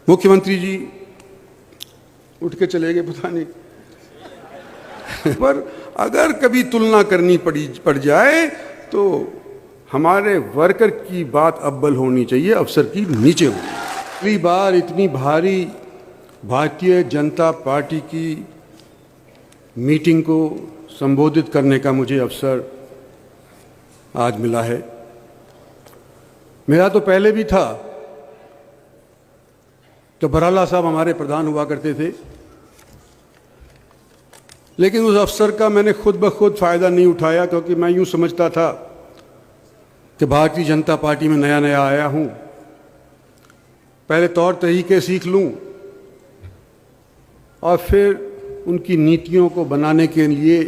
मुख्यमंत्री जी उठ के चले गए, पता नहीं पर अगर कभी तुलना करनी पड़ जाए तो हमारे वर्कर की बात अव्वल होनी चाहिए, अफसर की नीचे होनी। पहली बार इतनी भारी भारतीय जनता पार्टी की मीटिंग को संबोधित करने का मुझे अवसर आज मिला है। मेरा तो पहले भी था, तो बराला साहब हमारे प्रधान हुआ करते थे, लेकिन उस अवसर का मैंने खुद ब खुद फ़ायदा नहीं उठाया, क्योंकि मैं यूँ समझता था कि भारतीय जनता पार्टी में नया नया आया हूँ, पहले तौर तरीके सीख लूँ और फिर उनकी नीतियों को बनाने के लिए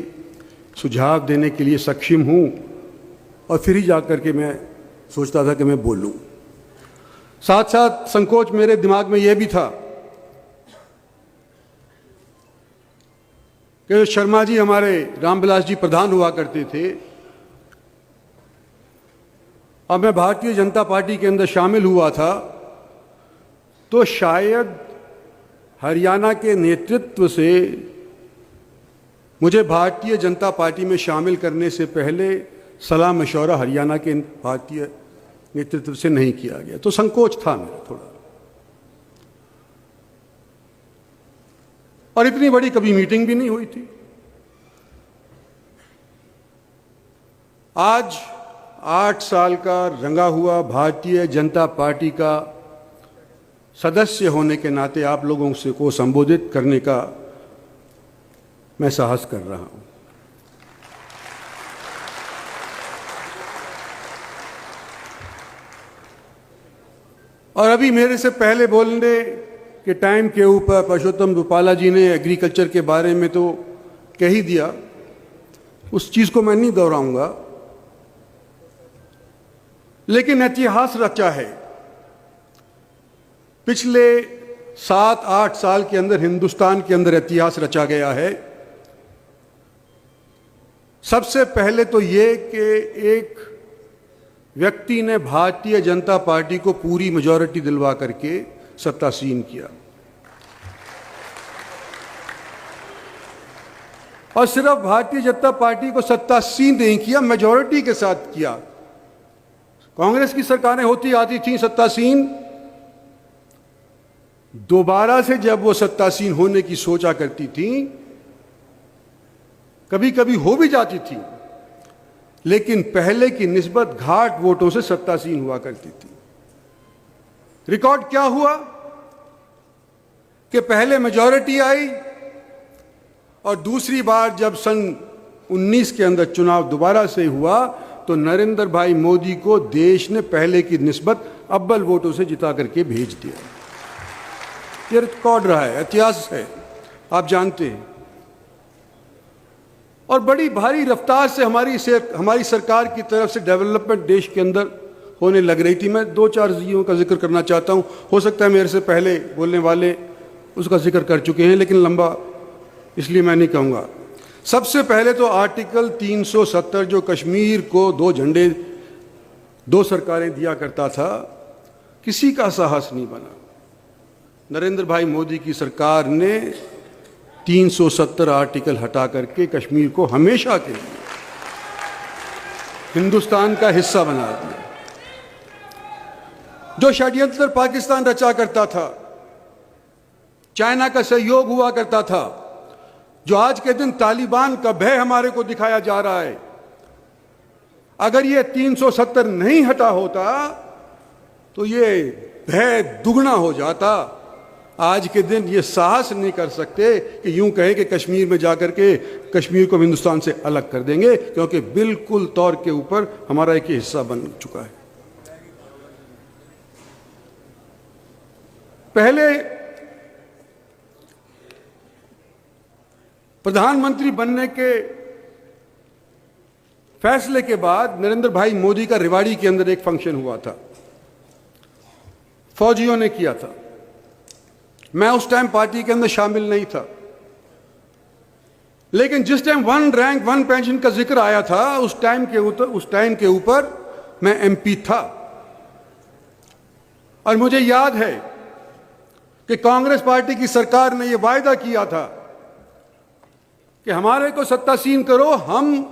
सुझाव देने के लिए सक्षम हूँ, और फिर ही जाकर के मैं सोचता था कि मैं बोलूँ। साथ साथ संकोच मेरे दिमाग में यह भी था कि शर्मा जी हमारे रामविलास जी प्रधान हुआ करते थे, अब मैं भारतीय जनता पार्टी के अंदर शामिल हुआ था, तो शायद हरियाणा के नेतृत्व से मुझे भारतीय जनता पार्टी में शामिल करने से पहले सलाह मशवरा हरियाणा के भारतीय नेतृत्व से नहीं किया गया, तो संकोच था मेरा थोड़ा। और इतनी बड़ी कभी मीटिंग भी नहीं हुई थी। आज 8 साल का रंगा हुआ भारतीय जनता पार्टी का सदस्य होने के नाते आप लोगों से को संबोधित करने का मैं साहस कर रहा हूं। और अभी मेरे से पहले बोलने के टाइम के ऊपर परषोत्तम रूपाला जी ने एग्रीकल्चर के बारे में तो कह ही दिया, उस चीज़ को मैं नहीं दोहराऊंगा, लेकिन इतिहास रचा है। पिछले 7-8 साल के अंदर हिंदुस्तान के अंदर इतिहास रचा गया है। सबसे पहले तो ये कि एक व्यक्ति ने भारतीय जनता पार्टी को पूरी मेजॉरिटी दिलवा करके सत्तासीन किया, और सिर्फ भारतीय जनता पार्टी को सत्तासीन नहीं किया, मेजॉरिटी के साथ किया। कांग्रेस की सरकारें होती आती थीं सत्तासीन, दोबारा से जब वो सत्तासीन होने की सोचा करती थीं, कभी कभी हो भी जाती थी, लेकिन पहले की निस्बत घाट वोटों से सत्तासीन हुआ करती थी। रिकॉर्ड क्या हुआ कि पहले मेजॉरिटी आई, और दूसरी बार जब सन 19 के अंदर चुनाव दोबारा से हुआ, तो नरेंद्र भाई मोदी को देश ने पहले की निस्बत अव्वल वोटों से जिता करके भेज दिया। ये रिकॉर्ड रहा है, इतिहास है, आप जानते हैं। और बड़ी भारी रफ्तार से हमारी सरकार की तरफ से डेवलपमेंट देश के अंदर होने लग रही थी। मैं 2-4 चीज़ों का जिक्र करना चाहता हूँ, हो सकता है मेरे से पहले बोलने वाले उसका जिक्र कर चुके हैं, लेकिन लंबा इसलिए मैं नहीं कहूँगा। सबसे पहले तो आर्टिकल 370 जो कश्मीर को 2 झंडे 2 सरकारें दिया करता था, किसी का साहस नहीं बना। नरेंद्र भाई मोदी की सरकार ने 370 आर्टिकल हटा करके कश्मीर को हमेशा के लिए हिंदुस्तान का हिस्सा बना दिया। जो षड्यंत्र पाकिस्तान रचा करता था, चाइना का सहयोग हुआ करता था, जो आज के दिन तालिबान का भय हमारे को दिखाया जा रहा है, अगर ये 370 नहीं हटा होता तो ये भय दुगना हो जाता। आज के दिन ये साहस नहीं कर सकते कि यूं कहें कि कश्मीर में जाकर के कश्मीर को हिंदुस्तान से अलग कर देंगे, क्योंकि बिल्कुल तौर के ऊपर हमारा एक हिस्सा बन चुका है। पहले प्रधानमंत्री बनने के फैसले के बाद नरेंद्र भाई मोदी का रेवाड़ी के अंदर एक फंक्शन हुआ था, फौजियों ने किया था। मैं उस टाइम पार्टी के अंदर शामिल नहीं था, लेकिन जिस टाइम 1 रैंक 1 पेंशन का जिक्र आया था, उस टाइम के ऊपर मैं एमपी था। और मुझे याद है कि कांग्रेस पार्टी की सरकार ने यह वायदा किया था कि हमारे को सत्तासीन करो, हम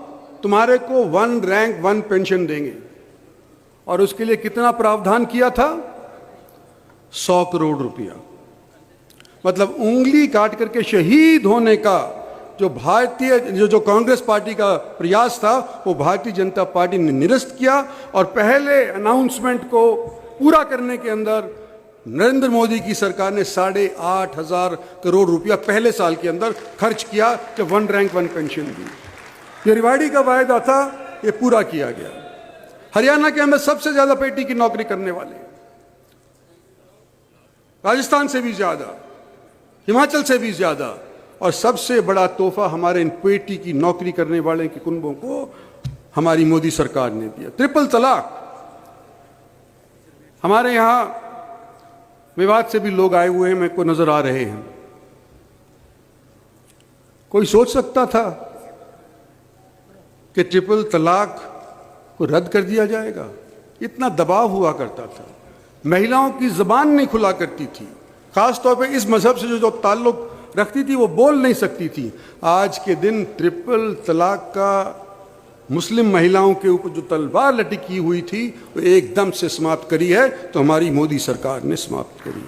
तुम्हारे को 1 रैंक 1 पेंशन देंगे। और उसके लिए कितना प्रावधान किया था? 100 करोड़ रुपया। मतलब उंगली काट करके शहीद होने का जो कांग्रेस पार्टी का प्रयास था, वो भारतीय जनता पार्टी ने निरस्त किया। और पहले अनाउंसमेंट को पूरा करने के अंदर नरेंद्र मोदी की सरकार ने 8,500 करोड़ रुपया पहले साल के अंदर खर्च किया कि 1 रैंक 1 पेंशन दी। ये रिवाड़ी का वायदा था, ये पूरा किया गया। हरियाणा के अंदर सबसे ज्यादा पेटी की नौकरी करने वाले, राजस्थान से भी ज्यादा, हिमाचल से भी ज्यादा, और सबसे बड़ा तोहफा हमारे इन पेटी की नौकरी करने वाले के कुनबों को हमारी मोदी सरकार ने दिया। ट्रिपल तलाक। हमारे यहां विवाद से भी लोग आए हुए हैं, मेरे को नजर आ रहे हैं। कोई सोच सकता था कि ट्रिपल तलाक को रद्द कर दिया जाएगा? इतना दबाव हुआ करता था, महिलाओं की जबान नहीं खुला करती थी, खासतौर पे इस मजहब से जो ताल्लुक रखती थी वो बोल नहीं सकती थी। आज के दिन ट्रिपल तलाक का मुस्लिम महिलाओं के ऊपर जो तलवार लटकी हुई थी वो एकदम से समाप्त करी है, तो हमारी मोदी सरकार ने समाप्त करी है।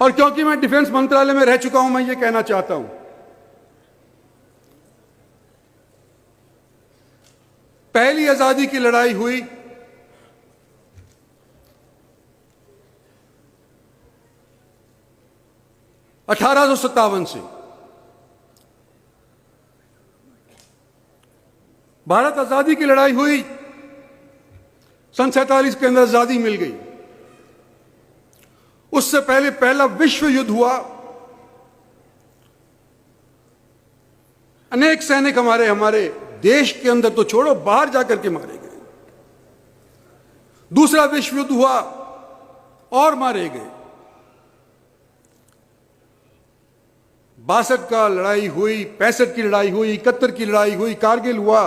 और क्योंकि मैं डिफेंस मंत्रालय में रह चुका हूं, मैं ये कहना चाहता हूं, पहली आजादी की लड़ाई हुई 1857 से। भारत आजादी की लड़ाई हुई, सन 47 के अंदर आजादी मिल गई। उससे पहले पहला विश्व युद्ध हुआ, अनेक सैनिक हमारे देश के अंदर तो छोड़ो, बाहर जाकर के मारे गए। दूसरा विश्व युद्ध हुआ और मारे गए। 62 का लड़ाई हुई, 65 की लड़ाई हुई, 71 की लड़ाई हुई, कारगिल हुआ।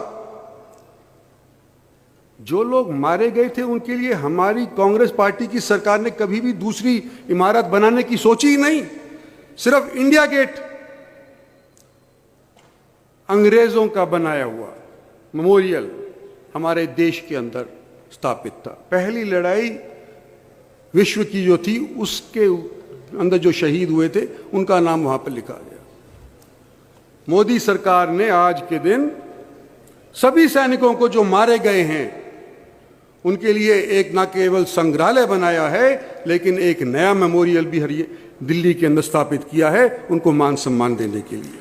जो लोग मारे गए थे उनके लिए हमारी कांग्रेस पार्टी की सरकार ने कभी भी दूसरी इमारत बनाने की सोची ही नहीं। सिर्फ इंडिया गेट अंग्रेजों का बनाया हुआ मेमोरियल हमारे देश के अंदर स्थापित था। पहली लड़ाई विश्व की जो थी उसके अंदर जो शहीद हुए थे उनका नाम वहां पर लिखा गया। मोदी सरकार ने आज के दिन सभी सैनिकों को जो मारे गए हैं उनके लिए एक न केवल संग्रहालय बनाया है, लेकिन एक नया मेमोरियल भी दिल्ली के अंदर स्थापित किया है उनको मान सम्मान देने के लिए।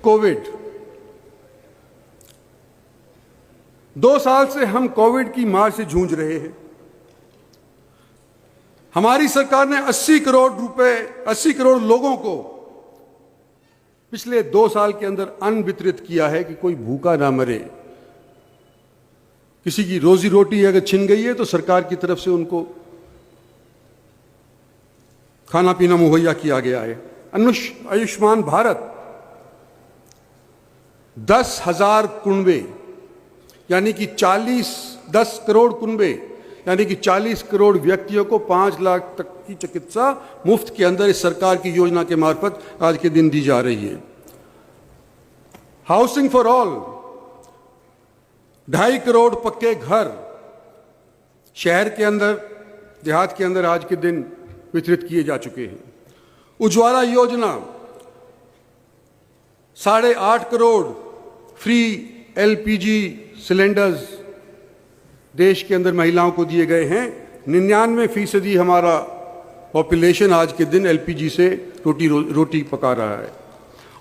कोविड, 2 साल से हम कोविड की मार से जूझ रहे हैं। हमारी सरकार ने 80 करोड़ लोगों को पिछले 2 साल के अंदर अन्न वितरित किया है कि कोई भूखा ना मरे। किसी की रोजी रोटी अगर छिन गई है तो सरकार की तरफ से उनको खाना पीना मुहैया किया गया है। आयुष्मान भारत 10,000 कुनबे यानी कि 10 करोड़ कुनबे यानी कि 40 करोड़ व्यक्तियों को 5 लाख तक की चिकित्सा मुफ्त के अंदर इस सरकार की योजना के मार्फत आज के दिन दी जा रही है। हाउसिंग फॉर ऑल, 2.5 करोड़ पक्के घर शहर के अंदर, देहात के अंदर आज के दिन वितरित किए जा चुके हैं। उज्ज्वला योजना 8.5 करोड़ फ्री एलपीजी सिलेंडर्स देश के अंदर महिलाओं को दिए गए हैं। 99% हमारा पॉपुलेशन आज के दिन एलपीजी से रोटी पका रहा है।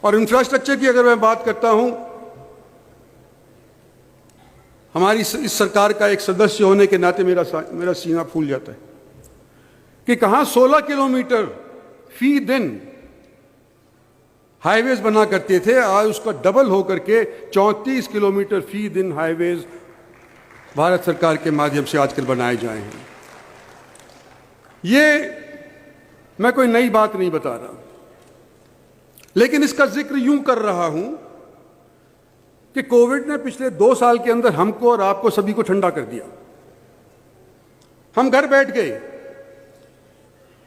और इंफ्रास्ट्रक्चर की अगर मैं बात करता हूं, हमारी इस सरकार का एक सदस्य होने के नाते मेरा सीना फूल जाता है कि कहां 16 किलोमीटर फी दिन हाईवेज बना करते थे, आज उसका डबल होकर के 34 किलोमीटर फी दिन हाईवेज भारत सरकार के माध्यम से आजकल बनाए जाए हैं। ये मैं कोई नई बात नहीं बता रहा, लेकिन इसका जिक्र यूं कर रहा हूं कि कोविड ने पिछले 2 साल के अंदर हमको और आपको सभी को ठंडा कर दिया। हम घर बैठ गए,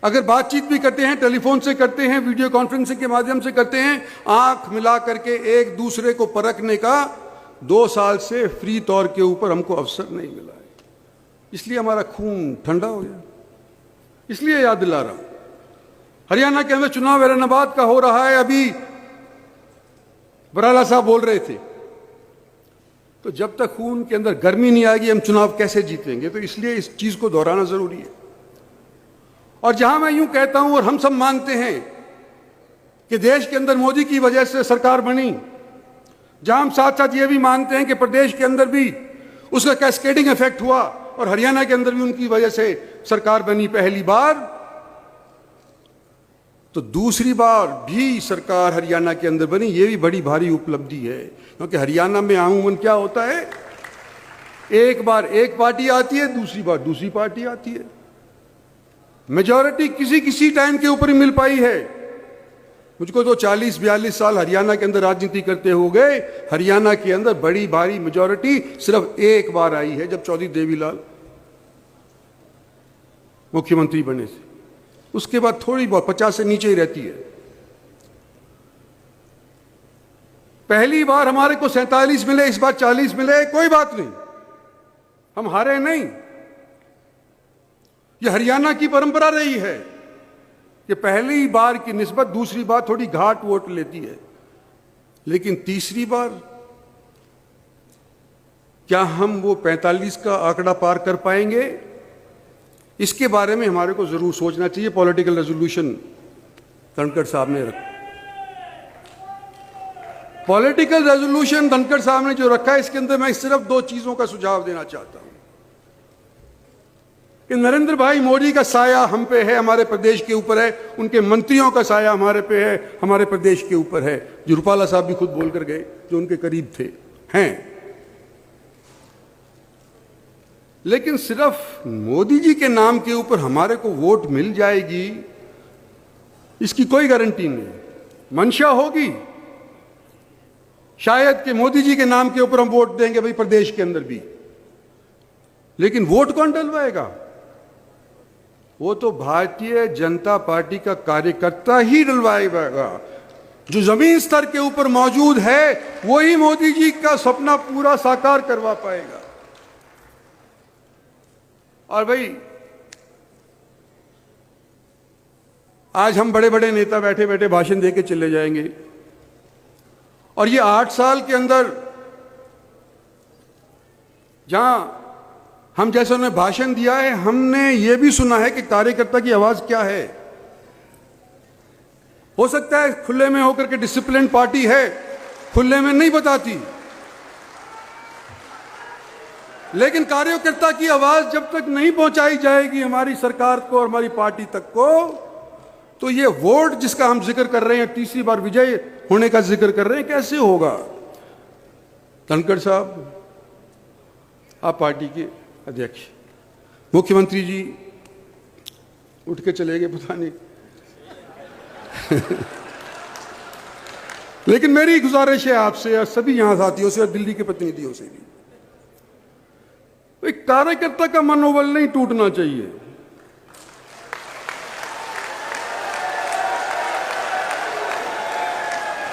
अगर बातचीत भी करते हैं, टेलीफोन से करते हैं, वीडियो कॉन्फ्रेंसिंग के माध्यम से करते हैं, आंख मिला करके एक दूसरे को परखने का 2 साल से फ्री तौर के ऊपर हमको अवसर नहीं मिला है। इसलिए हमारा खून ठंडा हो गया। इसलिए याद दिला रहा हूं, हरियाणा के अंदर चुनाव ऐलनाबाद का हो रहा है। अभी बराला साहब बोल रहे थे, तो जब तक खून के अंदर गर्मी नहीं आएगी हम चुनाव कैसे जीतेंगे? तो इसलिए इस चीज को दोहराना जरूरी है। और जहां मैं यूं कहता हूं और हम सब मानते हैं कि देश के अंदर मोदी की वजह से सरकार बनी, जहां हम साथ साथ ये भी मानते हैं कि प्रदेश के अंदर भी उसका कैस्केडिंग इफेक्ट हुआ और हरियाणा के अंदर भी उनकी वजह से सरकार बनी पहली बार, तो दूसरी बार भी सरकार हरियाणा के अंदर बनी, ये भी बड़ी भारी उपलब्धि है। क्योंकि हरियाणा में अमूमन क्या होता है, एक बार एक पार्टी आती है, दूसरी बार दूसरी पार्टी आती है। मेजॉरिटी किसी किसी टाइम के ऊपर ही मिल पाई है। मुझको तो 40-42 साल हरियाणा के अंदर राजनीति करते हो गए, हरियाणा के अंदर बड़ी भारी मेजॉरिटी सिर्फ एक बार आई है, जब चौधरी देवीलाल मुख्यमंत्री बने थे। उसके बाद थोड़ी बहुत 50 से नीचे ही रहती है। पहली बार हमारे को 47 मिले, इस बार 40 मिले, कोई बात नहीं, हम हारे नहीं। यह हरियाणा की परंपरा रही है कि पहली बार की निस्बत दूसरी बार थोड़ी घाट वोट लेती है, लेकिन तीसरी बार क्या हम वो 45 का आंकड़ा पार कर पाएंगे? इसके बारे में हमारे को जरूर सोचना चाहिए। पॉलिटिकल रेजोल्यूशन धनखड़ साहब ने रखा, पॉलिटिकल रेजोल्यूशन धनखड़ साहब ने जो रखा है, इसके अंदर मैं सिर्फ 2 चीजों का सुझाव देना चाहता हूं कि नरेंद्र भाई मोदी का साया हम पे है, हमारे प्रदेश के ऊपर है, उनके मंत्रियों का साया हमारे पे है, हमारे प्रदेश के ऊपर है, जो रूपाला साहब भी खुद बोल कर गए, जो उनके करीब थे, हैं। लेकिन सिर्फ मोदी जी के नाम के ऊपर हमारे को वोट मिल जाएगी, इसकी कोई गारंटी नहीं। मंशा होगी शायद कि मोदी जी के नाम के ऊपर हम वोट देंगे भाई प्रदेश के अंदर भी, लेकिन वोट कौन डलवाएगा? वो तो भारतीय जनता पार्टी का कार्यकर्ता ही डलवाएगा। जो जमीन स्तर के ऊपर मौजूद है वही मोदी जी का सपना पूरा साकार करवा पाएगा। और भाई आज हम बड़े बड़े नेता बैठे बैठे भाषण देके चले जाएंगे, और ये 8 साल के अंदर जहां हम जैसे उन्होंने भाषण दिया है, हमने ये भी सुना है कि कार्यकर्ता की आवाज क्या है। हो सकता है खुले में होकर के डिसिप्लिन पार्टी है, खुले में नहीं बताती, लेकिन कार्यकर्ता की आवाज जब तक नहीं पहुंचाई जाएगी हमारी सरकार को और हमारी पार्टी तक को, तो ये वोट जिसका हम जिक्र कर रहे हैं, तीसरी बार विजय होने का जिक्र कर रहे हैं, कैसे होगा? धनखड़ साहब, आप पार्टी के अध्यक्ष, मुख्यमंत्री जी उठ के चले गए पता नहीं लेकिन मेरी गुजारिश है आपसे और सभी यहां साथियों से और दिल्ली के प्रतिनिधियों से भी, एक कार्यकर्ता का मनोबल नहीं टूटना चाहिए।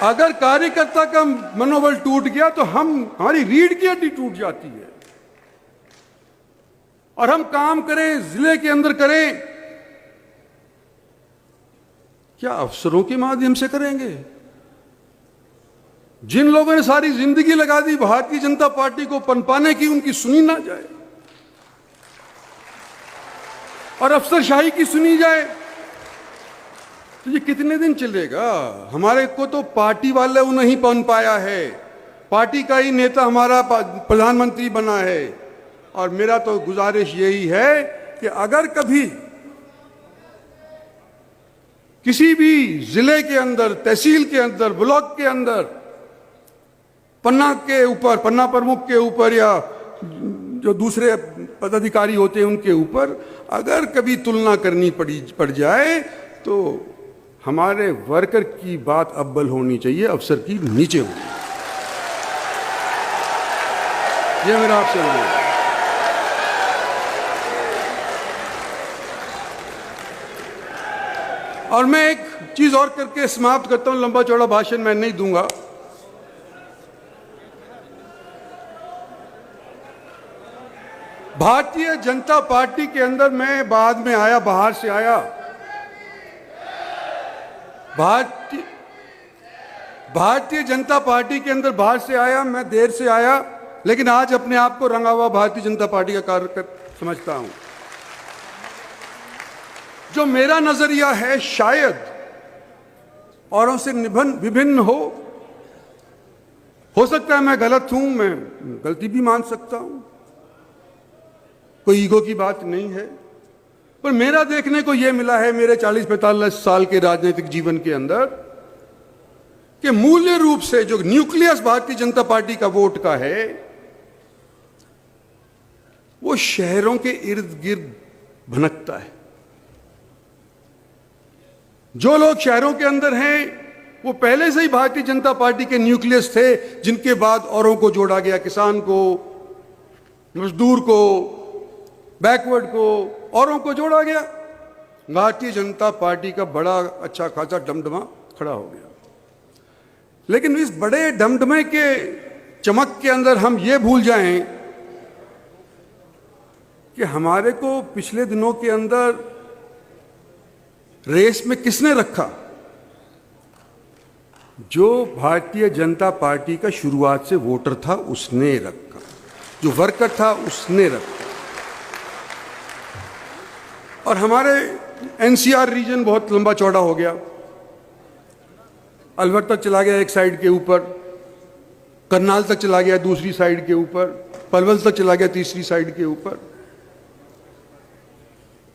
अगर कार्यकर्ता का मनोबल टूट गया तो हमारी रीढ़ की हड्डी टूट जाती है। और हम काम करें, जिले के अंदर करें, क्या अफसरों के माध्यम से करेंगे? जिन लोगों ने सारी जिंदगी लगा दी भारतीय जनता पार्टी को पनपाने की, उनकी सुनी ना जाए और अफसरशाही की सुनी जाए, तो ये कितने दिन चलेगा? हमारे को तो पार्टी वाले वो नहीं पन पाया है, पार्टी का ही नेता हमारा प्रधानमंत्री बना है। और मेरा तो गुजारिश यही है कि अगर कभी किसी भी जिले के अंदर, तहसील के अंदर, ब्लॉक के अंदर, पन्ना के ऊपर, पन्ना प्रमुख के ऊपर या जो दूसरे पदाधिकारी होते हैं उनके ऊपर अगर कभी तुलना करनी पड़ जाए, तो हमारे वर्कर की बात अव्वल होनी चाहिए, अफसर की नीचे होनी। ये मेरा आपसे अनुरोध है। और मैं एक चीज और करके समाप्त करता हूं, लंबा चौड़ा भाषण मैं नहीं दूंगा। भारतीय जनता पार्टी के अंदर मैं बाद में आया, बाहर से आया। भारतीय जनता पार्टी के अंदर बाहर से आया, मैं देर से आया, लेकिन आज अपने आप को रंगा हुआ भारतीय जनता पार्टी का कार्यकर्ता समझता हूं। जो मेरा नजरिया है शायद औरों से विभिन्न हो सकता है मैं गलत हूं, मैं गलती भी मान सकता हूं, कोई ईगो की बात नहीं है। पर मेरा देखने को यह मिला है मेरे 40-45 साल के राजनीतिक जीवन के अंदर कि मूल्य रूप से जो न्यूक्लियस भारतीय जनता पार्टी का वोट का है वो शहरों के इर्द गिर्द भनकता है। जो लोग शहरों के अंदर हैं वो पहले से ही भारतीय जनता पार्टी के न्यूक्लियस थे, जिनके बाद औरों को जोड़ा गया, किसान को, मजदूर को, बैकवर्ड को, औरों को जोड़ा गया। भारतीय जनता पार्टी का बड़ा अच्छा खासा डमडमा खड़ा हो गया। लेकिन इस बड़े डमडमे के चमक के अंदर हम ये भूल जाएं कि हमारे को पिछले दिनों के अंदर रेस में किसने रखा? जो भारतीय जनता पार्टी का शुरुआत से वोटर था उसने रखा, जो वर्कर था उसने रखा। और हमारे एनसीआर रीजन बहुत लंबा चौड़ा हो गया। अलवर तक चला गया एक साइड के ऊपर, करनाल तक चला गया दूसरी साइड के ऊपर, पलवल तक चला गया तीसरी साइड के ऊपर।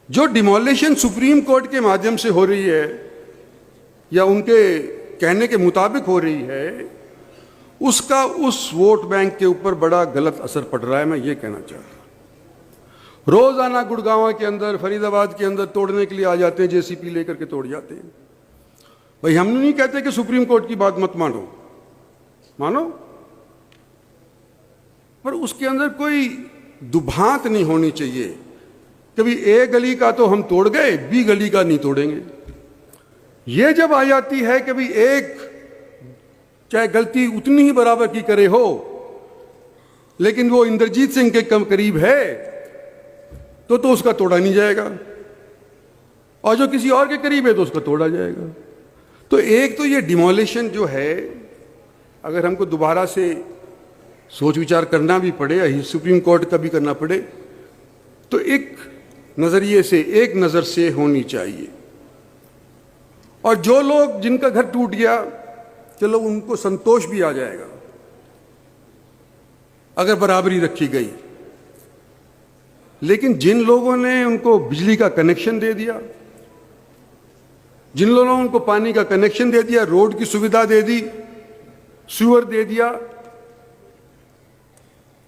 जो डिमोलिशन सुप्रीम कोर्ट के माध्यम से हो रही है या उनके कहने के मुताबिक हो रही है, उसका उस वोट बैंक के ऊपर बड़ा गलत असर पड़ रहा है। मैं ये कहना चाहता हूं। रोजाना गुड़गांव के अंदर, फरीदाबाद के अंदर तोड़ने के लिए आ जाते हैं, जेसीपी लेकर के तोड़ जाते हैं। भाई हम नहीं कहते कि सुप्रीम कोर्ट की बात मत मानो, पर उसके अंदर कोई दुभांत नहीं होनी चाहिए। कभी ए गली का तो हम तोड़ गए, बी गली का नहीं तोड़ेंगे। ये जब आ जाती है कि भाई एक चाहे गलती उतनी ही बराबर की करे हो, लेकिन वो इंद्रजीत सिंह के कम करीब है, तो उसका तोड़ा नहीं जाएगा, और जो किसी और के करीब है तो उसका तोड़ा जाएगा। तो एक तो ये डिमोलिशन जो है, अगर हमको दोबारा से सोच विचार करना भी पड़े या सुप्रीम कोर्ट का भी करना पड़े, तो एक नजरिए से, एक नजर से होनी चाहिए। और जो लोग जिनका घर टूट गया, चलो उनको संतोष भी आ जाएगा अगर बराबरी रखी गई। लेकिन जिन लोगों ने उनको बिजली का कनेक्शन दे दिया, जिन लोगों ने उनको पानी का कनेक्शन दे दिया, रोड की सुविधा दे दी, सीवर दे दिया,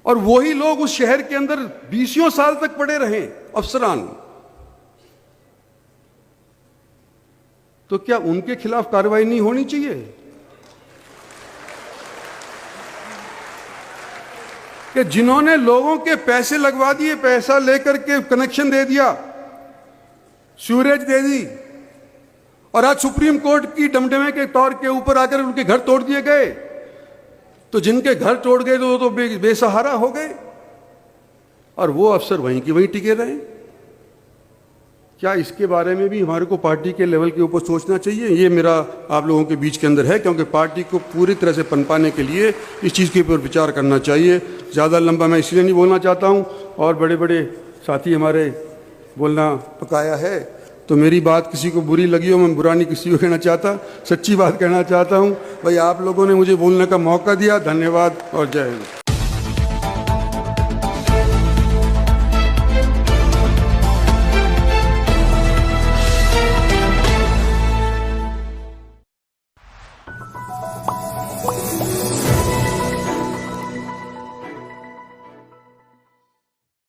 और वही लोग उस शहर के अंदर 20 साल तक पड़े रहे अफसरान, तो क्या उनके खिलाफ कार्रवाई नहीं होनी चाहिए? कि जिन्होंने लोगों के पैसे लगवा दिए, पैसा लेकर के कनेक्शन दे दिया, सीवरेज दे दी, और आज सुप्रीम कोर्ट की डमडमे के तौर के ऊपर आकर उनके घर तोड़ दिए गए, तो जिनके घर तोड़ गए तो बेसहारा हो गए, और वो अफसर वहीं की वहीं टिके रहे। क्या इसके बारे में भी हमारे को पार्टी के लेवल के ऊपर सोचना चाहिए? ये मेरा आप लोगों के बीच के अंदर है, क्योंकि पार्टी को पूरी तरह से पनपाने के लिए इस चीज़ के ऊपर विचार करना चाहिए। ज़्यादा लंबा मैं इसलिए नहीं बोलना चाहता हूँ, और बड़े बड़े साथी हमारे बोलना पकाया है, तो मेरी बात किसी को बुरी लगी हो, मैं बुरा नहीं किसी को कहना चाहता, सच्ची बात कहना चाहता हूँ। भाई आप लोगों ने मुझे बोलने का मौका दिया, धन्यवाद और जय हिंद।